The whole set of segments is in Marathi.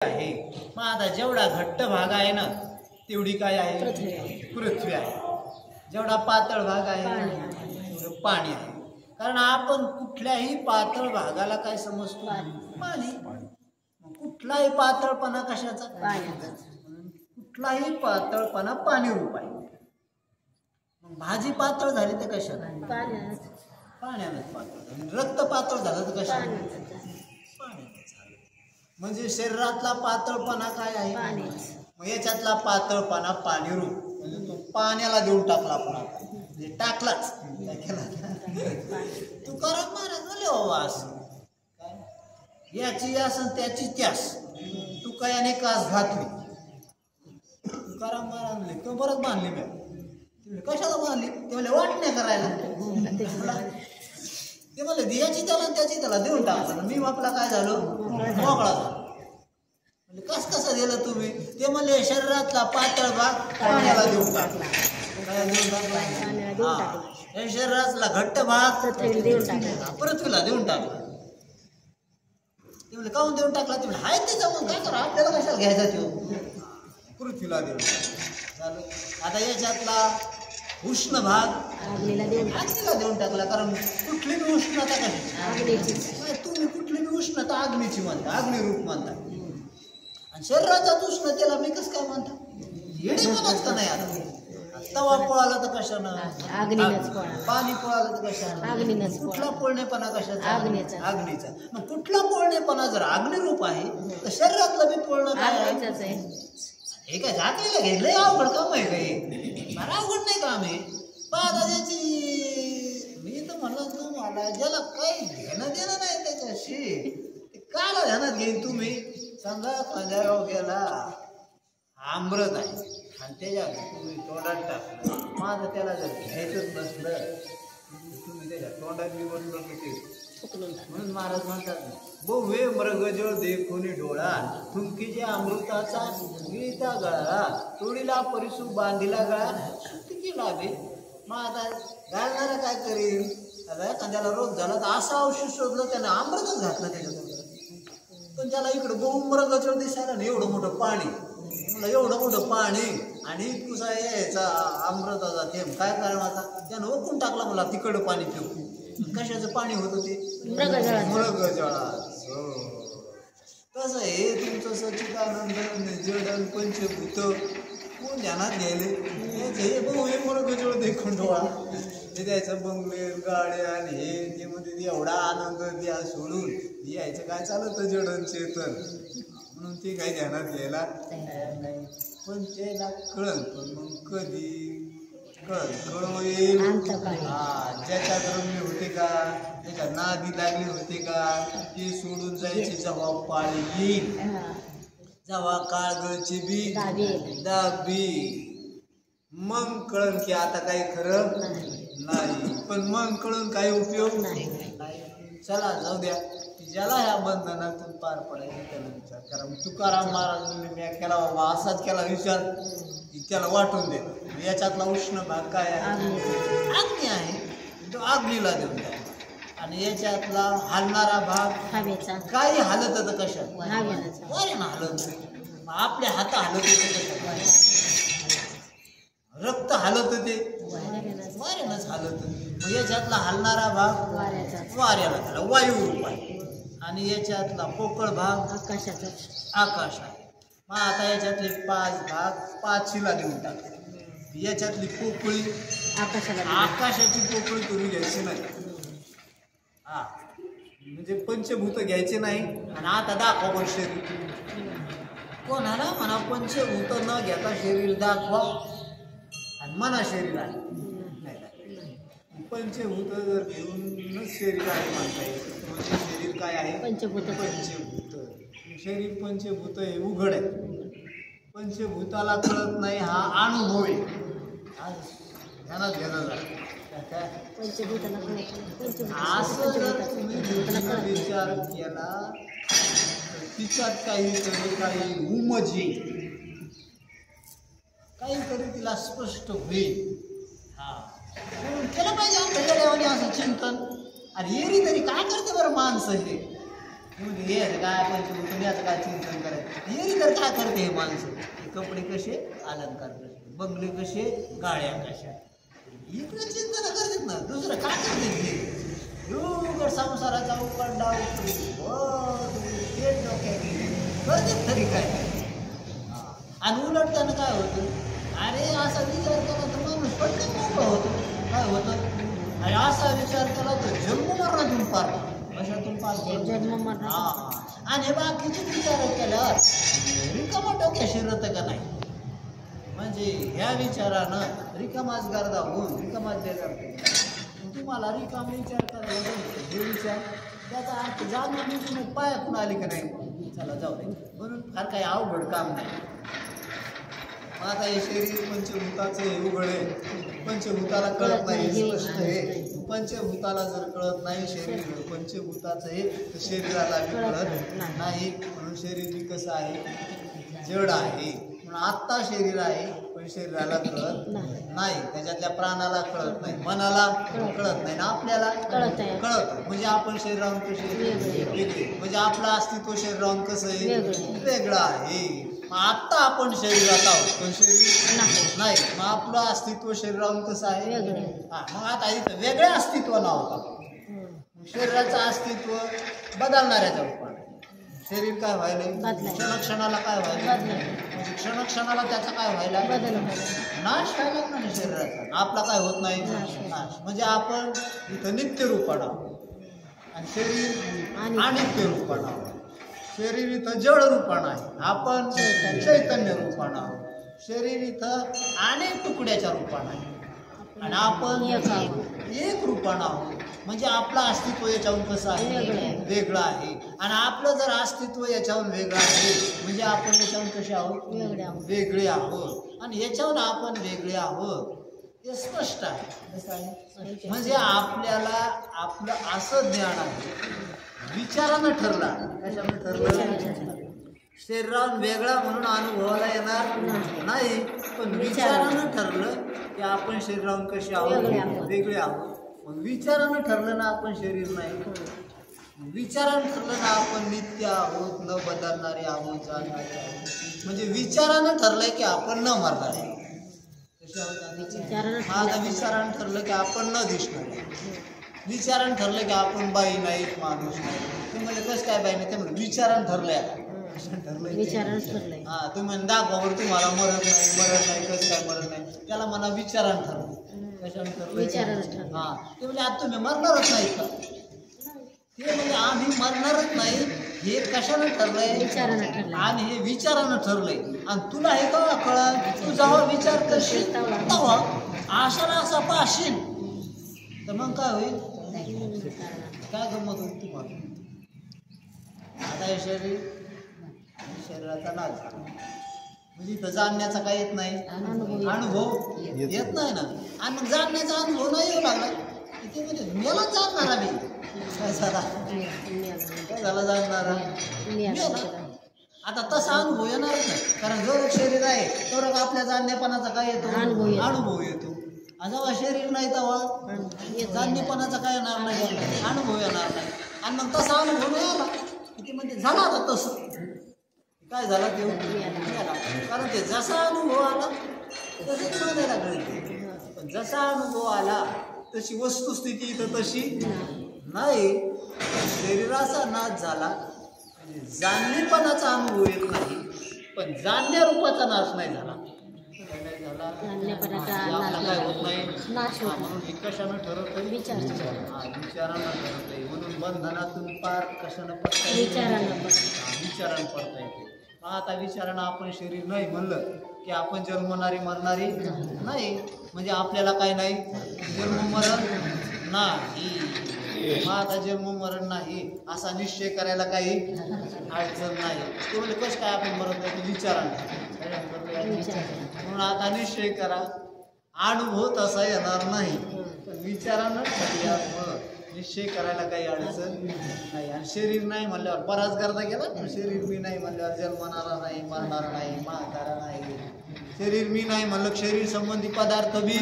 आहे। मग आता जेवढा घट्ट भाग आहे ना तेवढी काय आहे, पृथ्वी आहे। जेवढा पातळ भाग आहे तेवढं पाणी आहे। कारण आपण कुठल्याही पातळ भागाला काय समजतो, पाणी। कुठलाही पातळपणा कशाचा, पाण्याचा। कुठलाही पातळपणा पाणी रूप आहे। मग भाजी पातळ झाली तर कशाने, पाण्याने पातळ झाली। रक्त पातळ झालं तर कशाने, पाण्याने। म्हणजे शरीरातला पातळपणा काय आहे, मग याच्यातला पातळपणा पाणी रूप, म्हणजे तो पाण्याला देऊन टाकला आपण आता, म्हणजे टाकलाच काय केला। तुकाराम महाराज बोले बाबा असं काय, याची यास त्याची त्यास तुकायाने कास घातली। तुकाराम महाराज म्हणले कबरच बांधली मी। कशाला बांधली ते म्हणले, वाटण्या करायला। ते म्हणले दियाची त्याला त्याची त्याला देऊन टाकलं, मी आपला काय झालो, मोकळा झालो। म्हणजे कसं दिलं तुम्ही, ते म्हणले शरीरातला पातळ भाग पाण्याला देऊन टाकला। काय देऊन टाकला, शरीरातला घट्ट भाग पृथ्वीला देऊन टाकला। ते म्हणले काहून देऊन टाकला, ते म्हणले हाय ते जाऊन काय करा, आपल्याला कशाला घ्यायचा तो, पृथ्वीला देऊन झालं। आता याच्यातला उष्ण भाग अग्नीला देऊन टाकला। कारण कुठली बी उष्णता कशी, तुम्ही कुठली बी उष्णता अग्नीची म्हणता, अग्निरूप म्हणता। आणि शरीराच्याच उष्णतेला मी कसं काय म्हणता, येडेपणाच का नाही। आता तवा पोळाला तर कशानं, पाणी पोळाला तर कशानं, कुठला पोळणेपणा कशाचा, अग्नीचा। मग कुठला पोळणेपणा जर अग्निरूप आहे तर शरीरातलं बी पोळणं काय आहे, हे काय झाकलेलं घे, लय अवघड काम आहे काही, मला अवघड नाही काम आहे। पाहता त्याची मी तर म्हणलं तुम्हाला, ज्याला काही घेणं देणं नाही त्याच्याशी, ते काला ध्यानात घेईन तुम्ही। समजा खांद्याराव गेला, अमृत आहे आणि त्याच्या तुम्ही तोंडात टाकलं, माझं त्याला जर घ्यायचंच नसलं तुम्ही त्याच्या तोंडात निवडलं ते, म्हणून महाराज म्हणतात बहुवे मृग जो देखोनी डोळा, थुंकीच्या अमृताचा गीता गळा, तोडीला परिसू बांधिला गळा, किती लाभे। मग आता घालणारा काय करील, आता एखाद्याला रोग झाला तर असं औषध शोधलं त्याने अमृतच घातलं त्याच्यात, पण त्याला इकडं बहु मृगजळ दिसायला ना एवढं मोठं पाणी, एवढं मोठं पाणी आणि इतकुसा यायचा अमृताचा थेंब, काय कारण आता त्यानं ओकून टाकला मला तिकडं पाणी पिऊ। कशाचं पाणी होतं ते, मृगजळाचं। कसं हे तुमचं सच्चिदानंद जडन पंचभूत कोण ध्यानात घ्यायले, हे बहु हे मृगजळ देखून डोळा, ते द्यायचं बंगले गाड्या आणि हे ते मध्ये एवढा आनंद द्या सोडून यायचं काय चालत जडन चेतन, म्हणून ते काही ध्यानात घ्यायला नाही। पण त्याला कळल, पण मग कधी कळ येईल, ज्याच्यात रम्य होते का, त्याच्या नादी लागले होते का, ते सोडून जायचे जेव्हा पाळी येईल, जेव्हा काळगळची बी दाबी, मग कळन की आता काही खरं नाही। पण मग कळून काही उपयोग नाही। चला जाऊ द्या, ज्याला ह्या बंधनातून पार पडायचं त्याला विचार करा। तुकाराम महाराज मी केला बाबा, असाच केला विचार, त्याला वाटून दे याच्यातला उष्ण भाग काय आहे, अग्नी आहे, तो अग्नीला देऊन टाकला। आणि याच्यातला हलणारा भाग हवेचा, काही हलत तर कशात, वाऱ्यानं हलत, आपल्या हात हलत होते कशात, रक्त हलत ते वाऱ्यानंच हलत। मग याच्यातला हलणारा भाग वाऱ्याला, त्याला वायू रूप आहे। आणि याच्यातला पोकळ भाग आकाशाचा, आकाश आहे। मग आता याच्यातले 5 भाग 5शीला देऊन टाकले। याच्यातली पोकळी आकाशाची पोकळी करून घ्यायची नाही, हा म्हणजे पंचभूत घ्यायचे नाही। आणि आता दाखवा पण शरीर, कोणाला म्हणा पंचभूत न घेता शरीर दाखवा, आणि मना शरीर आहे, पंचभूत जर घेऊनच शरीर आहे म्हणता येईल, म्हणजे शरीर काय आहे, पंचभूत। शरीर पंचभूत हे उघड आहे, पंचभूताला कळत नाही हा अनुभव आहे, ध्यानात घेणं झालं। असं जर तुम्ही विचार केला तर तिच्यात काहीतरी काही उमजे, काहीतरी तिला स्पष्ट होईल। हा म्हणून केलं पाहिजे आमच्या देवाने असं चिंतन। आणि एरी तरी काय करते बरं माणसं, हे हे काय पंचभूत याचं काय चिंतन करायचं हे तर काय करते हे माणसं कपडे कसे अलंकार कसे बंगले कसे गाड्या कशा इकडे चिंतन करतात ना दुसरं काय करते एवढं संसाराचा उकडा करतात तरी काय आणि उलटताना काय होतं अरे असा विचार केला तर माणूस पटकन मोकळा होतो काय होतं आणि असा विचार केला तर जन्म मरणातून पार कशातून पार हा आणि बाकीचे विचार केल्यावर रिकामा डोक्या शिरत का नाही म्हणजे ह्या विचारानं रिकामाच गर्दा होऊन रिकामाच बेजार तुम्हाला रिकामा विचार करायला हे विचार त्याचा अर्थ जाणून तुम्ही पायातून आली का नाही चला जाऊ दे म्हणून फार काही अवघड काम नाही आता हे शरीर पंचभूताचं हे उघड आहे पंचभूताला कळत नाही स्पष्ट आहे पंचभूताला जर कळत नाही शरीर पंचभूताचं हे तर शरीराला कळत नाही म्हणून शरीर कसं आहे जड आहे म्हणून आत्ता शरीर आहे पण शरीराला कळत नाही त्याच्यातल्या प्राणाला कळत नाही मनाला कळत नाही ना आपल्याला कळत म्हणजे आपण शरीराहून कसे वेगळे म्हणजे आपलं अस्तित्व शरीराहून कसं आहे वेगळं आहे आत्ता आपण शरीरात आहोत पण शरीर नाही मग आपलं अस्तित्व शरीराहून कसं आहे मग आता इथं वेगळ्या अस्तित्व नाव आपण शरीराचं अस्तित्व बदलणाऱ्याच्या रूपाने शरीर काय व्हायला क्षणक्षणाला काय व्हायला म्हणजे क्षणक्षणाला त्याचा काय व्हायला नाश व्हायला ना शरीराचा आपला काय होत नाही नाश म्हणजे आपण इथं नित्य रूपानं आहोत आणि शरीर अनित्य रूपानं आहोत शरीर इथं जड रूपानं आहे आपण चैतन्य रूपानं आहोत शरीर इथं अनेक तुकड्याच्या रूपानं आहे आणि आपण एक रूपानं आहोत म्हणजे आपलं अस्तित्व याच्याहून कसं आहे वेगळं आहे आणि आपलं जर अस्तित्व याच्याहून वेगळं आहे म्हणजे आपण याच्याहून कसे आहोत वेगळे आहोत आणि याच्याहून आपण वेगळे आहोत हे स्पष्ट आहे कसं आहे म्हणजे आपल्याला आपलं असं ज्ञान आहे विचारानं ठरला कशानं ठरलं शरीराहून वेगळा म्हणून अनुभवाला येणार नाही पण विचारानं ठरलं की आपण शरीराहून कसे आहोत वेगळे आहोत मग विचारानं ठरलं ना आपण शरीर नाही विचारानं ठरलं ना आपण नित्य आहोत न बदलणारे आहोत जाणणारे आहोत म्हणजे विचारानं ठरलंय की आपण न मरणारे माझं विचारानं ठरलं की आपण न दिसणारे विचारानं ठरलं की आपण बाई नाही माणूस नाही ते म्हणजे कसं काय बाई नाही ते म्हणजे विचारानं ठरलंय हा तुम्ही म्हणजे दाखवावर तुम्हाला मरत नाही कसं काय मरत नाही त्याला मला विचारानं ठरलं कशाने ठरलं हा ते म्हणजे आता तुम्ही मरणारच नाही का ते म्हणजे आम्ही मरणारच नाही हे कशानं ठरलंय आणि हे विचारानं ठरलंय आणि तुला हे का कळत तू जेव्हा विचार करशील तेव्हा आशाला असा पाहशील तर मग काय होईल काय गमत होईल तुम्हाला आता हे शरीराचा नाच म्हणजे इथं जाणण्याचा काय येत नाही अनुभव येत नाही ना आणि मग जाणण्याचा अनुभव नाही येऊ लागला ते म्हणजे मला जाणणारा मी काय झाला जाणणारा आता तसा अनुभव येणारच नाही कारण जो शरीर आहे तर आपल्या जाणण्यापणाचा काय येतो अनुभव येतो आणि जेव्हा शरीर नाही तेव्हा जाणणेपणाचा काय येणार नाही अनुभव येणार नाही आणि मग तसा अनुभव नाही आला की म्हणजे झाला आता तसं काय झाला ते कारण ते जसा अनुभव आला तसंच मानायला कळते पण जसा अनुभव आला तशी वस्तुस्थिती तर तशी नाही शरीराचा नाश झाला जाणणेपणाचा अनुभव येत नाही पण जाणण्या रूपाचा नाश नाही झाला काय होत नाही म्हणून कशानं ठरवतंय विचारानं ठरवतंय म्हणून बंधनातून पार कशानं पडता विचारानं पडता येते आता विचारानं आपण शरीर नाही म्हणलं की आपण जन्मणारी मरणारी नाही म्हणजे आपल्याला काय नाही जन्म मरण नाही मग आता जन्म मरण नाही असा निश्चय करायला काही अडचण नाही ते म्हणजे कसं काय आपण मरत नाही विचारानं म्हणून आता निश्चय करा अनुभव तसा येणार नाही पण विचारानं ठरल्यावर निश्चय करायला काही अडचण नाही आणि शरीर नाही म्हणल्यावर बराच गर्दा गेला पण शरीर मी नाही म्हणल्यावर जन्मणारा नाही मरणारा नाही म्हातारा नाही शरीर मी नाही म्हणलं शरीर संबंधी पदार्थ बी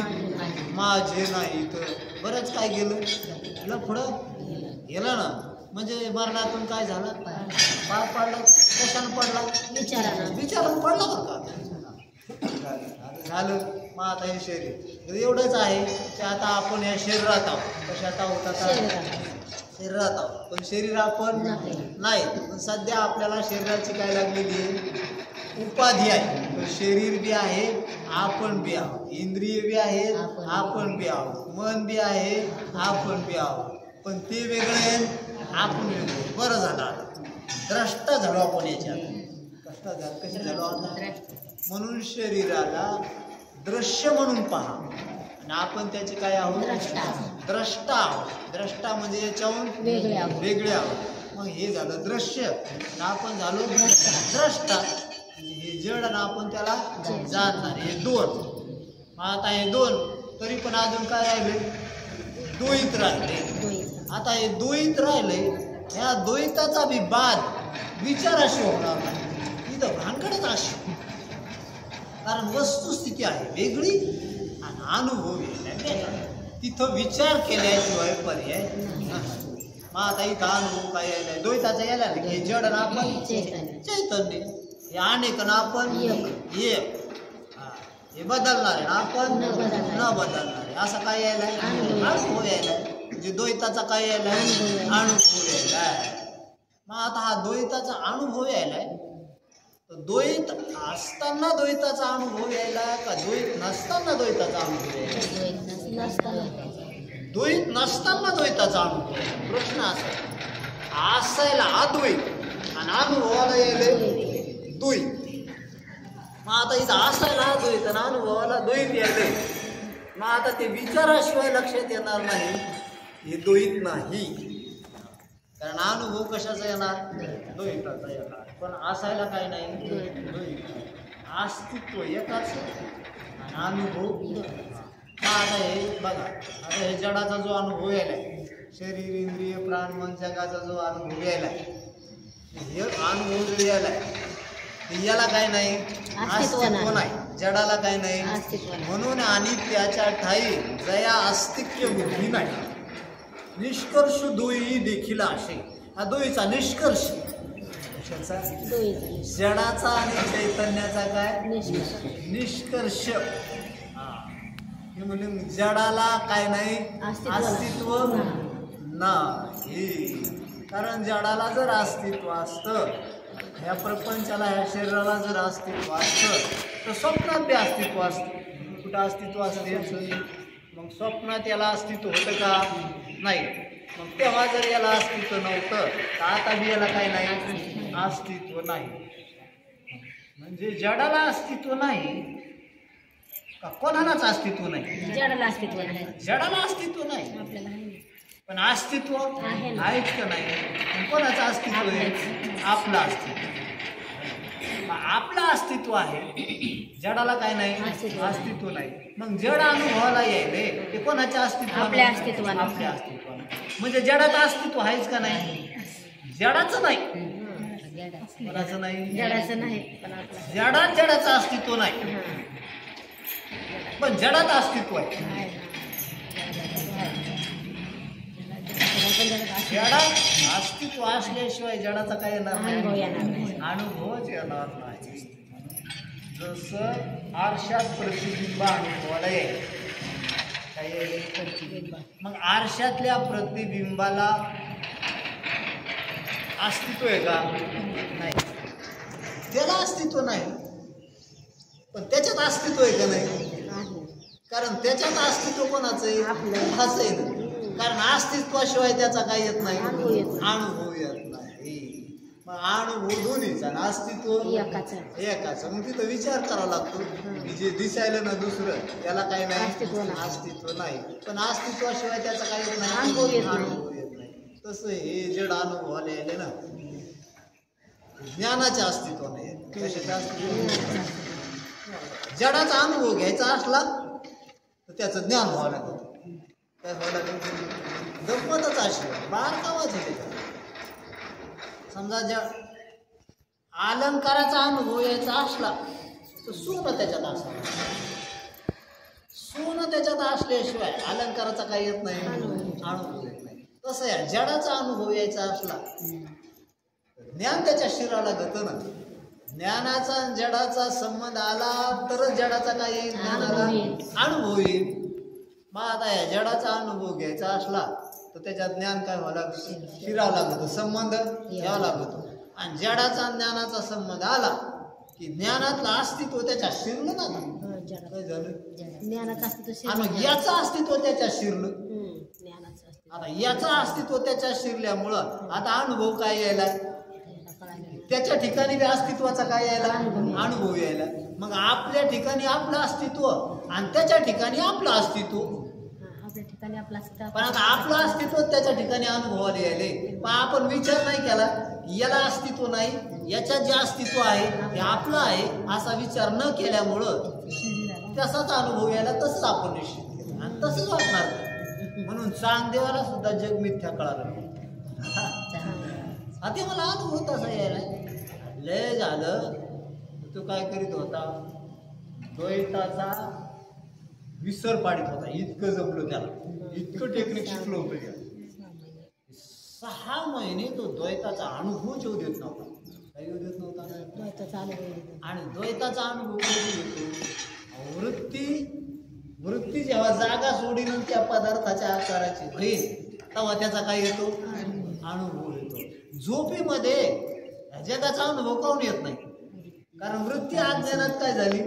माझे नाही तर बरंच काय गेलं पुढं गेलं ना म्हणजे मरणातून काय झालं, पार पडला. कशानं पडला, विचारानं पडला बरं का. झालं. मग आता हे शरीर एवढंच आहे की आता आपण या शरीरात आहोत. कशात आहोत आता, शरीरात आहोत. पण शरीर आपण नाही. पण सध्या आपल्याला शरीराची काय लागलेली आहे, उपाधी आहे. तर शरीर बी आहे, आपण बी आहोत. इंद्रिय बी आहेत, आपण बी आहोत. मन बी आहे, आपण बी आहोत. पण ते वेगळे, आपण वेगळे. बरं झालं द्रष्टा झालो आपण याच्यात. कशी झालो आता, म्हणून शरीराला दृश्य म्हणून पहा आणि आपण त्याचे काय आहोत, द्रष्टा आहोत. द्रष्टा म्हणजे याच्याहून वेगळे आहोत. मग हे झालं दृश्य आणि आपण झालो द्रष्टा. हे जड आणि आपण त्याला जाणणार. हे दोन. मग आता हे दोन तरी पण अजून काय राहिले, द्वैत राहिले. आता हे द्वैत राहिले, ह्या द्वैताचा बी बाद विचाराशी होणार नाही. इथं भानगडच अशी, कारण वस्तुस्थिती आहे वेगळी आणि अनुभव वेगळा. तिथं विचार केल्याशिवाय पर्याय नाही. मग आता इथं अनुभव काय यायला, द्वैताचा यायला हे जड आणि आपण चैतन्य, हे अनेक आणि आपण एक. हे बदलणार आहे आपण न बदलणार आहे. असं काय यायलाय, अनुभव यायलाय. म्हणजे द्वैताचा काय यायलाय, अनुभव यायलाय. मग आता हा द्वैताचा अनुभव यायलाय. द्वैत असताना द्वैताचा अनुभव यायला का द्वैत नसताना द्वैताचा अनुभव यायला, द्वैत नसताना द्वैताचा अनुभव. प्रश्न असा, असायला अद्वैत आणि अनुभवाला यायले द्वैत. मग आता इथं असायला द्वैत आणि अनुभवाला द्वैत यायले. मग आता ते विचाराशिवाय लक्षात येणार नाही, हे द्वैत नाही. कारण अनुभव कशाचा येणार, द्वैताचा येणार. पण असायला काय नाही, द्वैत. अस्तित्व एकाच आणि अनुभव. आता हे बघा, आता हे जडाचा जो अनुभव यायलाय, शरीर इंद्रिय प्राण मन जगाचा जो अनुभव यायलाय, हे अनुभव जो यायलाय याला काय नाही, अस्तित्व नाही. जडाला काय नाही, म्हणून आणि त्याच्या ठाई जया अस्तित्व बुद्धी नाही. निष्कर्ष दोई देखील असे. हा दोईचा निष्कर्ष, जडाचा आणि चैतन्याचा काय निष्कर्ष. हे म्हणजे जडाला काय नाही, अस्तित्व नाही. कारण जडाला जर अस्तित्व असतं, ह्या प्रपंचाला ह्या शरीराला जर अस्तित्व असतं तर स्वप्नात बी अस्तित्व असतं. कुठं अस्तित्व असते, मग स्वप्नात याला अस्तित्व होतं का, नाही. मग तेव्हा जर याला अस्तित्व नव्हतं तर आता बी याला काय नाही, अस्तित्व नाही. म्हणजे जडाला अस्तित्व नाही का, कोणालाच अस्तित्व नाही, जडाला अस्तित्व नाही, जडाला अस्तित्व नाही. आपल्याला पण अस्तित्व आहेच का नाही. कोणाचं अस्तित्व आहे, आपलं अस्तित्व. आपलं अस्तित्व आहे, जडाला काय नाही, अस्तित्व नाही. मग जड अनुभवाला यायले ते कोणाच्या अस्तित्व, आपल्या अस्तित्वाला, आपल्या अस्तित्वाला. म्हणजे जडाचं अस्तित्व आहेच का नाही, जडाचं नाही. कोणाचं नाही, जडाचं नाही. जडात जडाचं अस्तित्व नाही, पण जडात अस्तित्व आहे. जडात अस्तित्व असल्याशिवाय जडाचा काय येणार नाही, अनुभवच येणार नाही. जसं आरशात प्रतिबिंब अनुभवाला येईल, मग आरशातल्या प्रतिबिंबाला अस्तित्व आहे का, नाही. त्याला अस्तित्व नाही, पण त्याच्यात अस्तित्व आहे का नाही. कारण त्याच्यात अस्तित्व कोणाचं आहे, हाच आहे ना. कारण अस्तित्वाशिवाय त्याचा काय येत नाही, अनुभव येत नाही. मग अनुभव दोन्हीचा आणि अस्तित्व एकाचं. मग तिथं विचार करावा लागतो की जे दिसायला ना दुसरं त्याला काय नाही, अस्तित्व नाही. पण अस्तित्वाशिवाय त्याचा काय येत नाही, अनुभव येत नाही. तसं हे जड अनुभवाला यायले ना, ज्ञानाचे अस्तित्व नाही. कशाचे अस्तित्व, जडाचा अनुभव घ्यायचा असला तर त्याचं ज्ञान व्हावं लागतं. काय व्हावं लागतं, गंमतच अशी बारकावाच आहे. समजा ज्या अलंकाराचा अनुभव यायचा असला तर सोनं त्याच्यात असलं, सोनं त्याच्यात असल्याशिवाय अलंकाराचा काही येत नाही, अनुभव येत नाही. तसं या जडाचा अनुभव यायचा असला ज्ञान त्याच्या शिराला गतं ना. ज्ञानाचा आणि जडाचा संबंध आला तरच जडाचा काय येईल, ज्ञानाला अनुभव येईल. मग आता या जडाचा अनुभव घ्यायचा असला तर त्याच्यात ज्ञान काय व्हावं लागतं, शिरावं लागतं, संबंध घ्यावा लागतो. आणि जडाचा ज्ञानाचा संबंध आला की ज्ञानातलं अस्तित्व त्याच्या शिरलं ना. काय झालं, ज्ञानाचं अस्तित्व आणि मग याचं अस्तित्व त्याच्या शिरलं. ज्ञानाचं अस्तित्व आता याचं अस्तित्व त्याच्या शिरल्यामुळं आता अनुभव काय यायला, त्याच्या ठिकाणी बी अस्तित्वाचा काय यायला, अनुभव यायला. मग आपल्या ठिकाणी आपलं अस्तित्व आणि त्याच्या ठिकाणी आपलं अस्तित्व. आपल्या ठिकाणी आपला पण आता आपलं अस्तित्व त्याच्या ठिकाणी अनुभवाला यायले. पण आपण विचार नाही केला याला अस्तित्व नाही, याच्यात जे अस्तित्व आहे ते आपलं आहे असा विचार न केल्यामुळं तसाच अनुभव यायला तसंच आपण निश्चित केलं आणि तसंच वाटणार. म्हणून चांगदेवाला सुद्धा जग मिथ्या कळालं. आता मला अनुभव तसा यायला लय झालं. तो काय करीत होता, द्वैताचा विसर पाडित होता. इतकं जमलं त्याला, इतकं टेक्निक शिकलो होतं त्याला. 6 महिने तो द्वैताचा अनुभव येऊ देत नव्हता. काय येऊ देत नव्हता, द्वैताचा अनुभव. आणि द्वैताचा अनुभव येतो वृत्ती जेव्हा जागा सोडीन त्या पदार्थाच्या आकाराची होईल तेव्हा त्याचा काय येतो, अनुभव येतो. झोपेमध्ये जगाचा अनुभव काऊन येत नाही, कारण वृत्ती अज्ञानात काय झाली,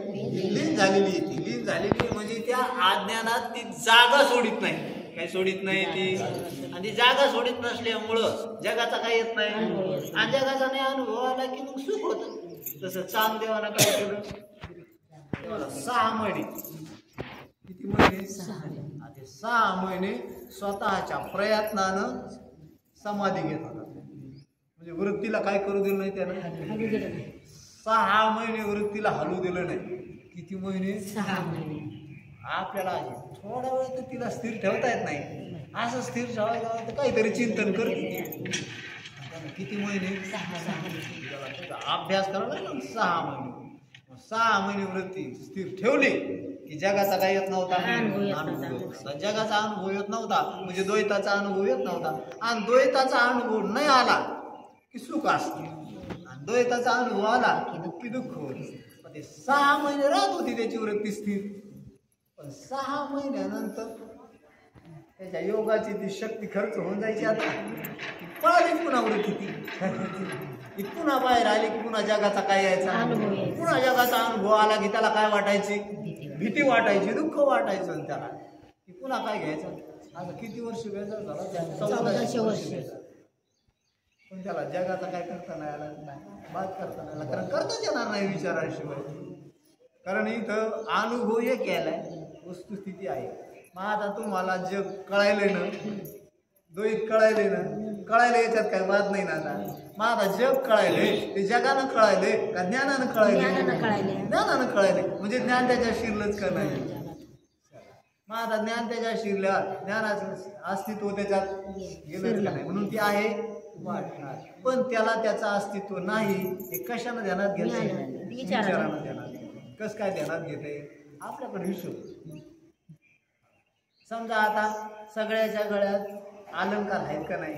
लीन झालेली येते. लीन झालेली म्हणजे त्या अज्ञानात ती जागा सोडित नाही. काय सोडित नाही ती, आणि ती जागा सोडित नसल्यामुळं जगाचा काय येत नाही, आणि जगाचा नाही अनुभव आला की मग सुख होतं. तसं चांगदेवाला काय केलं, 6 महिने, किती महिने, 6 महिने स्वतःच्या प्रयत्नानं समाधी घेत होता. म्हणजे वृत्तीला काय करू दिलं नाही त्यानं, 6 महिने वृत्तीला हलू दिलं नाही. किती महिने, 6 महिने. आपल्याला थोडा वेळ तर तिला स्थिर ठेवता येत नाही. असं स्थिर ठेवायला तर काहीतरी चिंतन करते. किती महिने, अभ्यास करावा लागला 6 महिने. 6 महिने वृत्ती स्थिर ठेवली की जगाचा काय येत नव्हता, अनुभव. जगाचा अनुभव येत नव्हता म्हणजे द्वैताचा अनुभव येत नव्हता. आणि द्वैताचा अनुभव नाही आला की सुख असते, आणि द्वैताचा अनुभव आला की दुःख होत. 6 महिने राहत होती त्याची वृत्ती स्थिर. पण 6 महिन्यानंतर त्याच्या योगाची ती शक्ती खर्च होऊन जायची. आता पळाली पुन्हा वृत्ती ती पुन्हा बाहेर आली की पुन्हा जगाचा काय यायचा, पुन्हा जगाचा अनुभव आला की त्याला काय वाटायची, भीती वाटायची, दुःख वाटायचं. त्याला की पुन्हा काय घ्यायचं. आता किती वर्ष घ्यायचं झालं, 1400 वर्ष. पण त्याला जगाचा काय करता नाही आला, बात करता नाही आला, कारण करताच येणार नाही विचाराशिवाय. कारण इथं अनुभव एक केलाय, वस्तुस्थिती आहे. मग आता तुम्हाला जग कळायलंय ना, द्वैत कळायलंय ना, कळायला याच्यात काय वाद नाही ना. आता मग आता जग कळायलंय ते जगानं कळायलंय का ज्ञानानं कळायलंय, ज्ञानानं कळायलंय. म्हणजे ज्ञान त्याच्या शिरलंच का नाही. मग आता ज्ञान त्याच्या शिरल्या, ज्ञानाचं अस्तित्व त्याच्यात गेलं का नाही, म्हणून ती आहे वाटणार. पण त्याला त्याचं अस्तित्व नाही हे कशानं ध्यानात घेतलं, विचारानं ध्यानात. कसं काय ध्यानात घेते, आपल्याकडे हिशोब. समजा आता सगळ्याच्या गळ्यात अलंकार आहेत का नाही,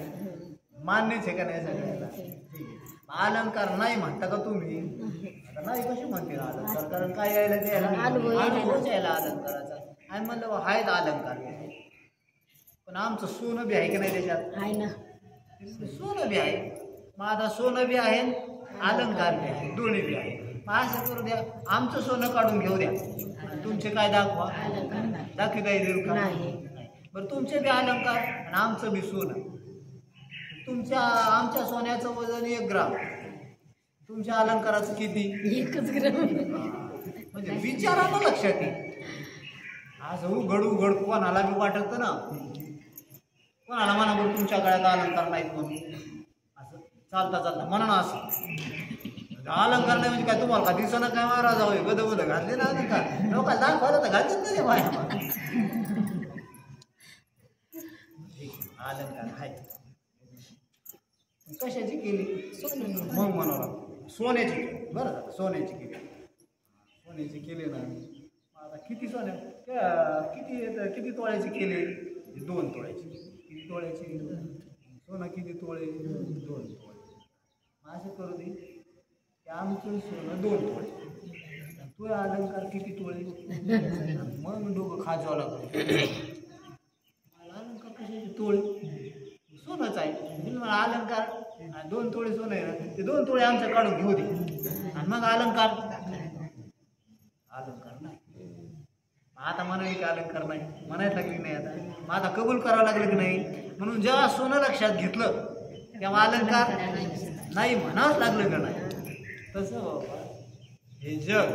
मान्यच आहे का नाही सगळ्याला. अलंकार नाही म्हणता का तुम्ही, आता नाही कशी म्हणते अलंकार, कारण काय यायला द्यायला अनुभवच यायला अलंकाराचा. आणि म्हणलं आहेत अलंकार, पण आमचं सोनं बी आहे की नाही त्याच्यात, आहे ना, सोनं बी आहे. मग आता सोनं बी आहे अलंकार बी आहे, दोन्ही बी आहे. मग असं करू द्या, आमचं सोनं काढून घेऊ द्या, तुमचे काय दाखवा, दाखवता येईल का, बरं तुमचे बी अलंकार आणि आमचं बी सोनं. आमच्या सोन्याचं वजन 1 ग्राम, तुमच्या अलंकाराचं किती, 1 ग्राम. म्हणजे विचारानं लक्षात येईल. आज उघड कोणाला बी वाटत ना, कोणाला म्हणा बरं तुमच्या गळ्यात अलंकार नाहीत म्हणून, असं चालता म्हणा ना. असं अलंकार नाही म्हणजे काय तुम्हाला का दिसणं काय महाराज होय, गद घातले ना अलंकार, लोकांना दाखवायला तर घालतेच नाही बाया. अलंकार आहेत, कशाची केली, मग म्हणाला सोन्याची, बरं सोन्याची केली. सोन्याची केली ना, आता किती सोन्या किती तोळ्याची केली, 2 तोळ्याची. किती तोळ्याची सोनं किती तोळे 2 तोळे असं करू दे की आमचं सोनं 2 तोळे तू अलंकार किती तोळे मग डोकं खाजवावं लागतं मला अलंकार कशाचे तोळे सोनंच आहे मला अलंकार 2 तोळे सोनं आहे ना ते 2 तोळे आमच्या काढून घेऊ दे आणि मग अलंकार नाही आता म्हणाले की अलंकार नाही म्हणायला लागली नाही आता मग आता कबूल करावं लागलं की नाही म्हणून जेव्हा सोनं लक्षात घेतलं तेव्हा अलंकार नाही म्हणावंच लागलं का नाही तसं बाबा हे जग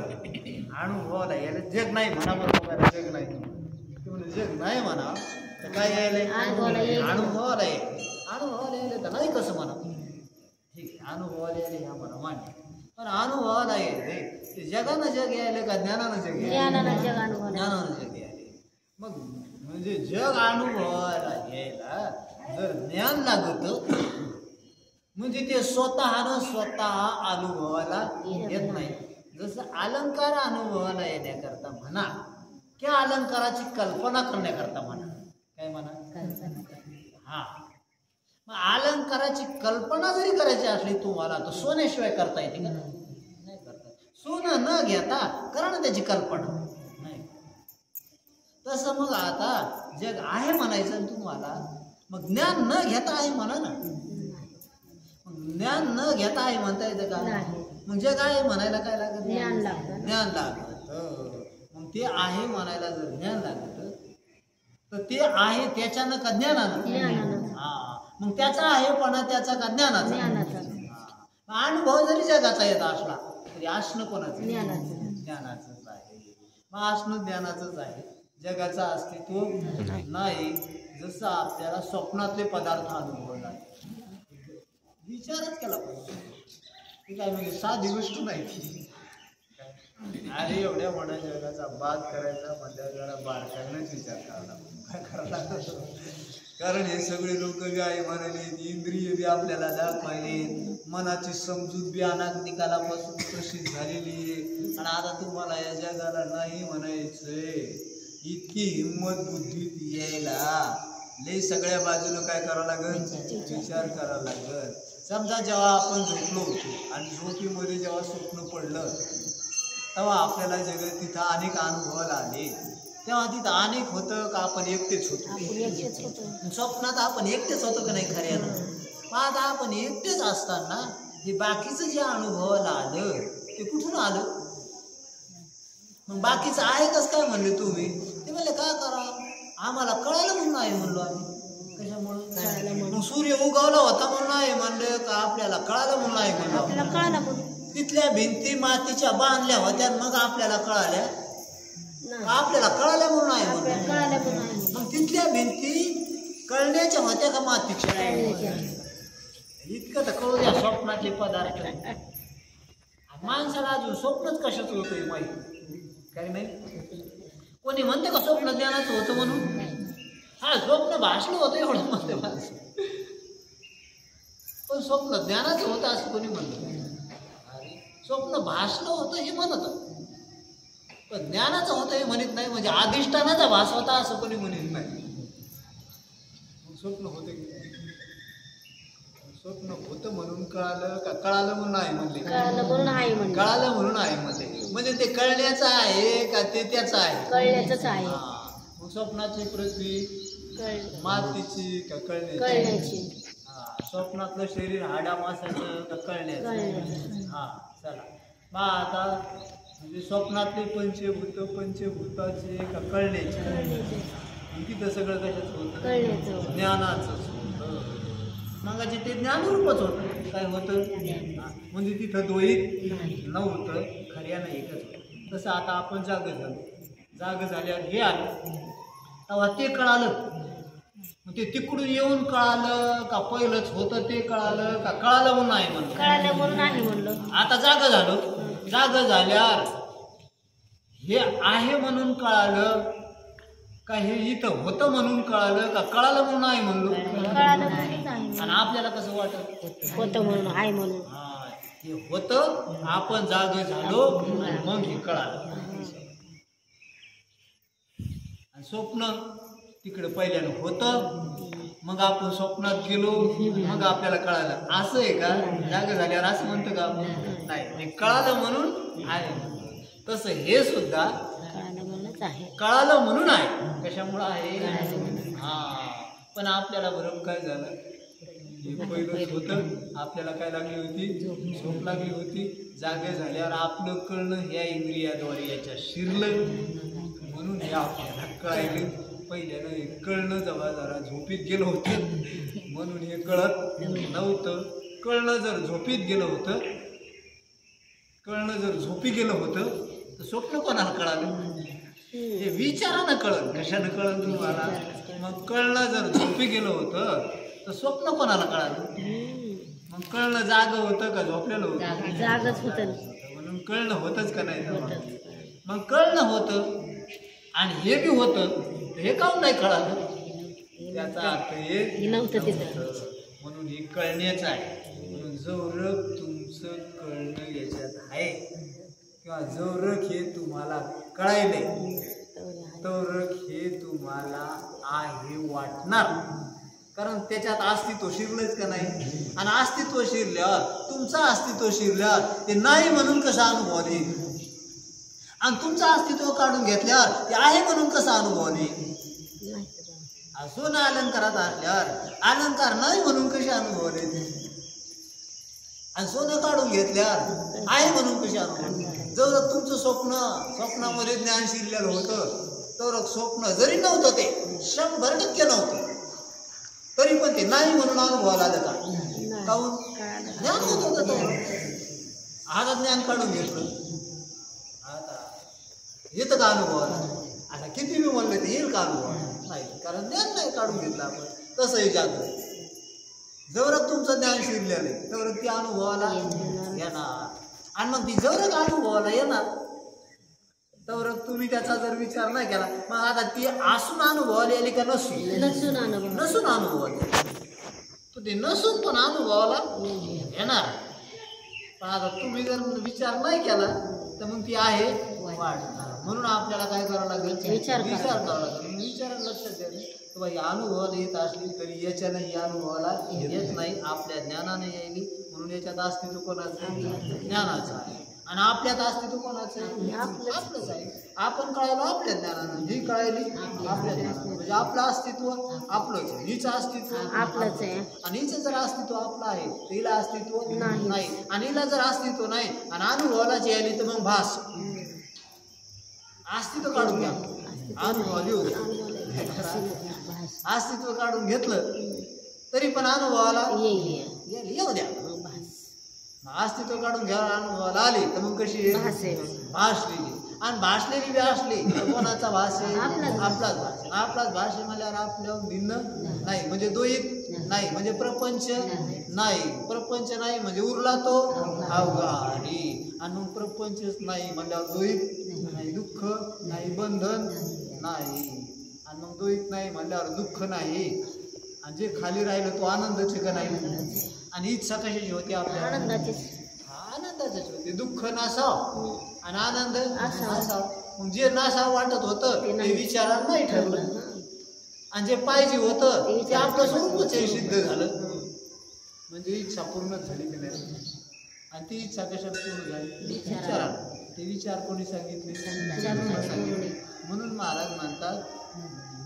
अनुभवाला यायला जग नाही म्हणा बरोबर जग नाही म्हणजे जग नाही म्हणा तर काय यायला अनुभवाला यायला तर नाही कसं म्हणा ठीक आहे अनुभवाला यायला ह्या म्हणा मान्य पण अनुभवाला यायले ते जगानं जग यायले का ज्ञानानं जग यायले ज्ञानानं जग यायले मग म्हणजे जग अनुभवाला यायला जर ज्ञान लागत म्हणजे ते स्वतः अनुभवाला येत नाही जसं अलंकार अनुभवाला येण्याकरता म्हणा किंवा अलंकाराची कल्पना करण्याकरता म्हणा काय म्हणा हा मग अलंकाराची कल्पना जरी करायची असली तुम्हाला तर सोन्याशिवाय करता येते का नाही करता सोनं न घेता करा ना त्याची कल्पना नाही तसं मग आता जग आहे म्हणायचं तुम्हाला मग ज्ञान न घेता आहे म्हणा ना ज्ञान न घेता आहे म्हणता येतं का मग जग आहे म्हणायला काय लागत ज्ञान लागत मग ते आहे म्हणायला जर ज्ञान लागत तर ते आहे त्याच्यानं का ज्ञानानं हा मग त्याचा आहेपणा त्याचा का ज्ञानाचा अनुभव जरी जगाचा येत असला तरी असणं कोणाचं ज्ञानाचंच आहे मग असणं ज्ञानाचंच आहे जगाचा अस्तित्व नाही जसं आपल्याला स्वप्नातले पदार्थ अनुभवला विचारच केला पाहिजे ती काय म्हणजे साधी गोष्ट नाही अरे एवढ्या मोठ्या जगाचा बाद करायचा म्हणजे जरा बारकाईनंच विचार करायला काय करायला लागतं कारण हे सगळे लोक बी आहे म्हणाले इंद्रिय बी आपल्याला दाखवायले मनाची समजूत बी अनागतिकालापासून तशी झालेली आहे आणि आता तुम्हाला या जगाला नाही म्हणायचंय इतकी हिंमत बुद्धीत यायला लई सगळ्या बाजूला काय करावं लागल विचार करावा लागल समजा जेव्हा आपण झोपलो होतो आणि झोपीमध्ये जेव्हा स्वप्न पडलं तेव्हा आपल्याला जगत तिथं अनेक अनुभवाला आले तेव्हा तिथं अनेक होतं का आपण एकटेच होतो स्वप्नात आपण एकटेच होतो का नाही खऱ्यानं मग आता आपण एकटेच असताना हे बाकीचं जे अनुभवाला आलं ते कुठून आलं मग बाकीचं आहे कसं काय म्हणले तुम्ही ते म्हणले काय करा आम्हाला कळायला म्हणून आहे म्हणलो आम्ही कशामुळे मग सूर्य उगवला होता म्हणून आहे म्हणलं का आपल्याला कळालं म्हणून आहे म्हणलं तिथल्या भिंती मातीच्या बांधल्या होत्या मग आपल्याला कळाल्या आपल्याला कळाल्या म्हणून आहे म्हणून मग तिथल्या भिंती कळण्याच्या होत्या का मातीच्या इतकं तर कळू द्या स्वप्नातले पदार्थ माणसाला अजून स्वप्नच कशाच होतंय माहिती काही नाही कोणी म्हणते का स्वप्न ज्ञानाचं होतं म्हणून हा स्वप्न भाषलं होतं एवढं म्हणते माणसं पण स्वप्न ज्ञानाचं होतं असं कोणी म्हणतं स्वप्न भासलं होतं हे म्हणत पण ज्ञानाचं होतं हे म्हणत नाही म्हणजे अधिष्ठानाचा भास होता असं कोणी म्हणत नाही स्वप्न होते स्वप्न होतं म्हणून कळालं का कळालं म्हणून आहे म्हणले कळालं म्हणून आहे म्हणले म्हणजे ते कळण्याचं आहे का ते त्याचं आहे कळण्याचंच आहे मग स्वप्नाची पृथ्वी मातीची का कळण्याची स्वप्नातलं शरीर हाडा मासाचं का कळण्याचं हा चला मग आता म्हणजे स्वप्नातले पंचभूताचे का कळण्याचे तिथं सगळं कशाचं होतं ज्ञानाचंच होतं मग ते ज्ञानरूपच होतं काय होतं म्हणजे तिथं द्वैत नव्हतं खऱ्यानं एकच होतं तसं आता आपण जाग झाल्यावर हे आलं तेव्हा ते कळालं मग ते तिकडून येऊन कळालं का पहिलंच होतं ते कळालं का कळालं म्हणून आहे म्हणलं आता जाग झाल्यावर हे आहे म्हणून कळालं का हे इथं होतं म्हणून कळालं का कळालं म्हणून आहे म्हणलो आणि आपल्याला कसं वाटत होतं म्हणून आहे म्हणून हा हे होतं आपण जाग झालो मग हे कळालं आणि स्वप्न तिकडे पहिल्यानं होतं, मग आपण स्वप्नात गेलो, मग आपल्याला कळालं. असं आहे का? जाग झाल्यावर असं म्हणतो का आपण? नाही, हे कळालं म्हणून आहे. तसं हे सुद्धा कळालं म्हणून आहे. कशामुळं आहे? हा, पण आपल्याला बरोबर काय झालं? हे पहिलंच होतं, आपल्याला काय लागली होती? झोप लागली होती. जागे झाल्यावर आपलं कळणं ह्या इंद्रियाद्वारे याच्या शिरलं, म्हणून हे आपल्याला कळायलं. पहिल्यानं हे कळणं जेव्हा जरा झोपीत गेलं होतं, म्हणून हे कळत नव्हतं. कळणं जर झोपीत गेलं होतं, कळणं जर झोपी गेलं होतं, तर स्वप्न कोणाला कळालं? हे विचारानं कळलं. कशानं कळलं तुम्हाला? मग कळणं जर झोपी गेलं होतं तर स्वप्न कोणाला कळालं? मग कळणं जाग होतं का झोपलेलं होतं? जागच होतं. म्हणून कळणं होतच का नाही? मग कळणं होतं आणि हे बी होतं, हे काहून नाही कळालं? त्याचा अर्थ हे नव्हतं तिथं, म्हणून हे कळण्याच आहे. म्हणून जवरक तुमचं कळणं याच्यात आहे किंवा जवरक हे तुम्हाला कळायले, तवरक हे तुम्हाला आहे वाटणार. कारण त्याच्यात अस्तित्व शिरलंच का नाही? आणि अस्तित्व शिरल्यावर, तुमचं अस्तित्व शिरल्यावर ते नाही म्हणून कसं अनुभव येईल? आणि तुमचं अस्तित्व काढून घेतल्यावर ते आहे म्हणून कसं अनुभव येईल? सोनं अलंकारात असल्यावर अलंकार नाही म्हणून कसे अनुभव येते? आणि सोनं काढून घेतल्यावर आहे म्हणून कसे अनुभव? जर तुमचं स्वप्नामध्ये ज्ञान शिरलेलं होतं, तर स्वप्न जरी नव्हतं, ते 100% नव्हतं, तरी पण ते नाही म्हणून अनुभवाला आलं का? काहून? ज्ञान होत होतं. आता ज्ञान काढून घेतलं, आता येतं का अनुभवाला? आता किती मी म्हणलं ते येईल का अनुभवाला? नाही, कारण ज्ञान नाही काढून घेतलं आपण. तसंही जागृत जवळच तुमचं ज्ञान शिरलेलं आहे, तेवढं ती अनुभवाला येणार. आणि मग ती जवळच अनुभवाला येणार, तर तुम्ही त्याचा जर विचार नाही केला, मग आता ती असून अनुभवाला येईल का नसून अनुभवाला? तर ते नसून पण अनुभवाला येणार. पण आता तुम्ही जर विचार नाही केला तर मग ती आहे वाढणार. म्हणून आपल्याला काय करावं लागेल? विचार करावा लागेल. विचारायला लक्षात द्यायला की बाई अनुभवाला येत असली तरी याच्यानं ही अनुभवाला येत नाही, आपल्या ज्ञानाने येईल. म्हणून याच्यात अस्तित्व कोणाचं? ज्ञानाचं आहे. आणि आपल्यात अस्तित्व कोणाचं आहे? आपलंच आहे. आपण कळायला आपल्या ज्ञानानं, ही कळायली आपल्या ज्ञानानं. म्हणजे आपलं अस्तित्व आपलंच आहे, हिचं अस्तित्व आपलंच आहे. आणि हिचं जर अस्तित्व आपलं आहे तर हिला अस्तित्व नाही. आणि हिला जर अस्तित्व नाही आणि अनुभवालाच यायली तर मग भास. अस्तित्व काढून घ्या, अनुभव येऊ द्या. अस्तित्व काढून घेतलं तरी पण अनुभवाला येऊ द्या. अस्तित्व काढून घ्या, अनुभवाला आली तर मग कशी भासलेली. आणि भासलेली बी असली तर कोणाचा भास आहे? आपलाच भास. आपलाच भास आहे म्हणल्यावर आपल्यावर भिन्न नाही, म्हणजे द्वैत नाही, म्हणजे प्रपंच नाही. प्रपंच नाही म्हणजे उरला तो अवघारी. आणि मग प्रपंचच नाही म्हणल्यावर द्वैत नाही, दुःख नाही, बंधन नाही. आणि मग द्वैत नाही म्हणल्यावर दुःख नाही. आणि जे खाली राहिलं तो आनंदाचे का नाही? आणि इच्छा कशाची होती? आपल्या आनंदाचीच होती. दुःख नासाव आणि आनंद नासाव. मग जे नासाव वाटत होतं ते विचारात नाही ठरलं, आणि जे पाहिजे होतं ते आपलं स्वरूपच सिद्ध झालं. म्हणजे इच्छा पूर्णच झाली की नाही? आणि ती इच्छा कशात पूर्ण झाली? विचारात. ते विचार कोणी सांगितले? म्हणून महाराज म्हणतात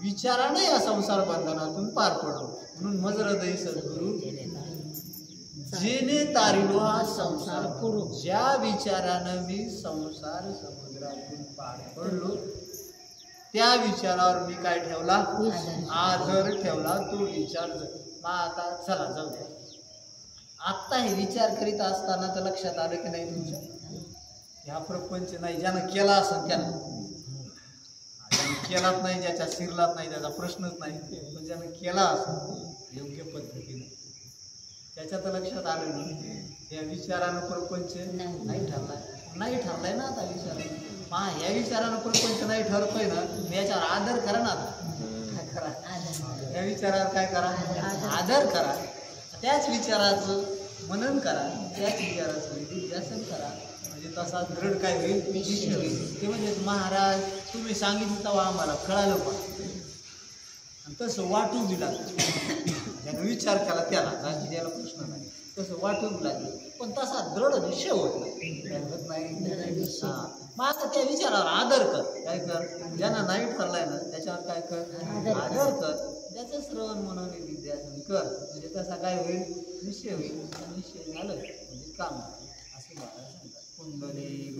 विचाराने या संसार बंधनातून पार पडतो. म्हणून मजरदही सद्गुरु जेने तारिलो हा संसार पुरू. ज्या विचारानं मी संसार समुद्रातून पार पडलो त्या विचारावर मी काय ठेवला? आदर ठेवला. तो विचार मग आता चला जाऊ द्या. आत्ता हे विचार करीत असताना तर लक्षात आलं की नाही तुमच्या ह्या प्रपंच नाही, ज्यानं केला असं त्यानं, ज्यानं केलाच नाही, ज्याच्या शिरलाच नाही त्याचा प्रश्नच नाही, पण ज्यानं केला असं योग्य पद्धतीने त्याच्यात लक्षात आलं नाही. या विचारानं प्रपंच नाही ठरलाय ना आता विचारानं. या विचारानं प्रपंच नाही ठरतोय ना, याच्यावर आदर करा ना. काय करा? या विचारावर काय करा? आदर करा. त्याच विचाराचं मनन करा, त्याच विचाराचं निध्यासन करा. म्हणजे तसा दृढ काय होईल? शिष्य होईल. ते म्हणजे महाराज तुम्ही सांगितलं तेव्हा आम्हाला कळालं पण तसं वाटू बी लागलं. त्यानं विचार केला त्याला त्याला प्रश्न नाही, तसं वाटू बी लागलं. पण तसा दृढ निश्चय होत नाही, काय होत नाही. हा मग आता त्या विचारावर आदर कर. काय कर, ज्यांना नाही ठरलाय ना त्याच्यावर काय कर, आदर कर. त्याचं श्रवण म्हणून विद्यासन कर, म्हणजे त्याचा काय होईल, निश्चय होईल. निश्चय झालं म्हणजे काम असं मला सांगतात. कुंडली